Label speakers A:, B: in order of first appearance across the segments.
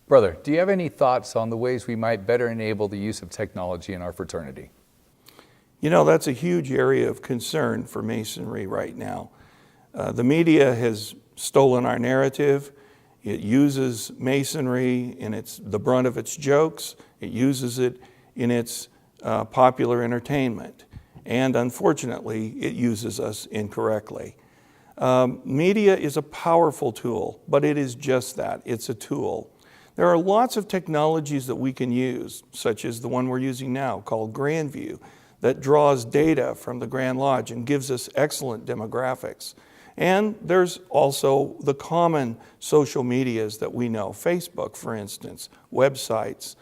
A: Brother, do you have any thoughts on the ways we might better enable the use of technology in our fraternity?
B: You know, that's a huge area of concern for Masonry right now. The media has stolen our narrative. It uses Masonry in the brunt of its jokes. It uses it in its popular entertainment. And unfortunately, it uses us incorrectly. Media is a powerful tool, but it is just that. It's a tool. There are lots of technologies that we can use, such as the one we're using now called Grandview, that draws data from the Grand Lodge and gives us excellent demographics. And there's also the common social medias that we know, Facebook, for instance, websites,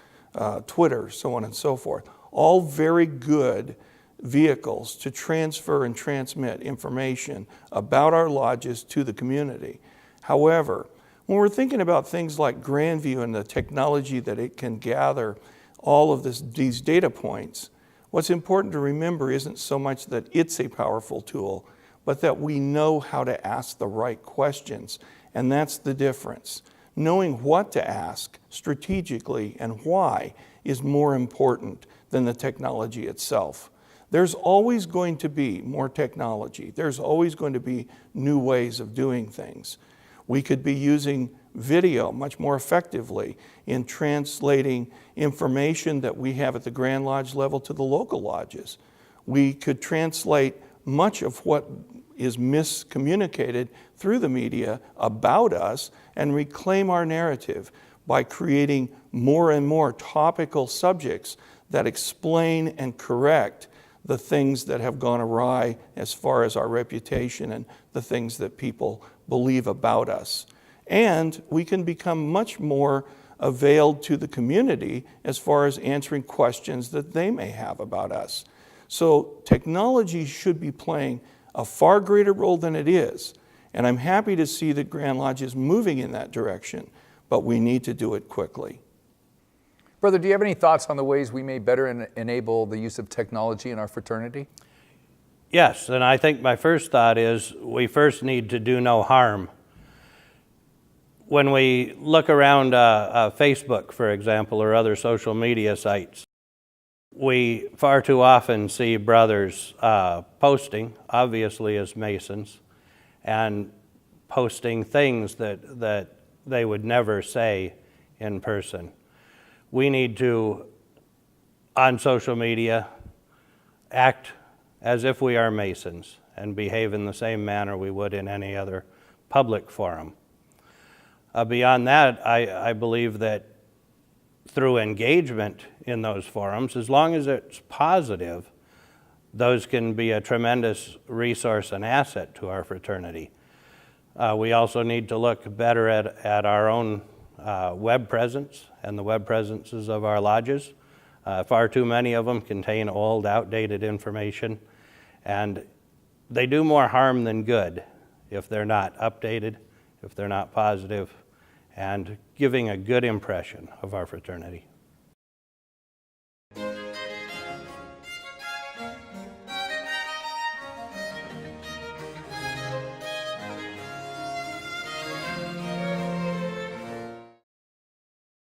B: Twitter, so on and so forth. All very good vehicles to transfer and transmit information about our lodges to the community. However, when we're thinking about things like Grandview and the technology that it can gather all of these data points, what's important to remember isn't so much that it's a powerful tool, but that we know how to ask the right questions. And that's the difference. Knowing what to ask strategically and why is more important than the technology itself. There's always going to be more technology. There's always going to be new ways of doing things. We could be using video much more effectively in translating information that we have at the Grand Lodge level to the local lodges. We could translate much of what is miscommunicated through the media about us and reclaim our narrative by creating more and more topical subjects that explain and correct the things that have gone awry as far as our reputation and the things that people believe about us. And we can become much more availed to the community as far as answering questions that they may have about us. So technology should be playing a far greater role than it is. And I'm happy to see that Grand Lodge is moving in that direction, but we need to do it quickly.
A: Brother, do you have any thoughts on the ways we may better enable the use of technology in our fraternity?
C: Yes, and I think my first thought is we first need to do no harm. When we look around Facebook, for example, or other social media sites, we far too often see brothers posting, obviously as Masons, and posting things that they would never say in person. We need to, on social media, act as if we are Masons and behave in the same manner we would in any other public forum. Beyond that, I believe that through engagement in those forums, as long as it's positive, those can be a tremendous resource and asset to our fraternity. We also need to look better at our own web presence and the web presences of our lodges. Far too many of them contain old, outdated information, and they do more harm than good if they're not updated, if they're not positive, and giving a good impression of our fraternity.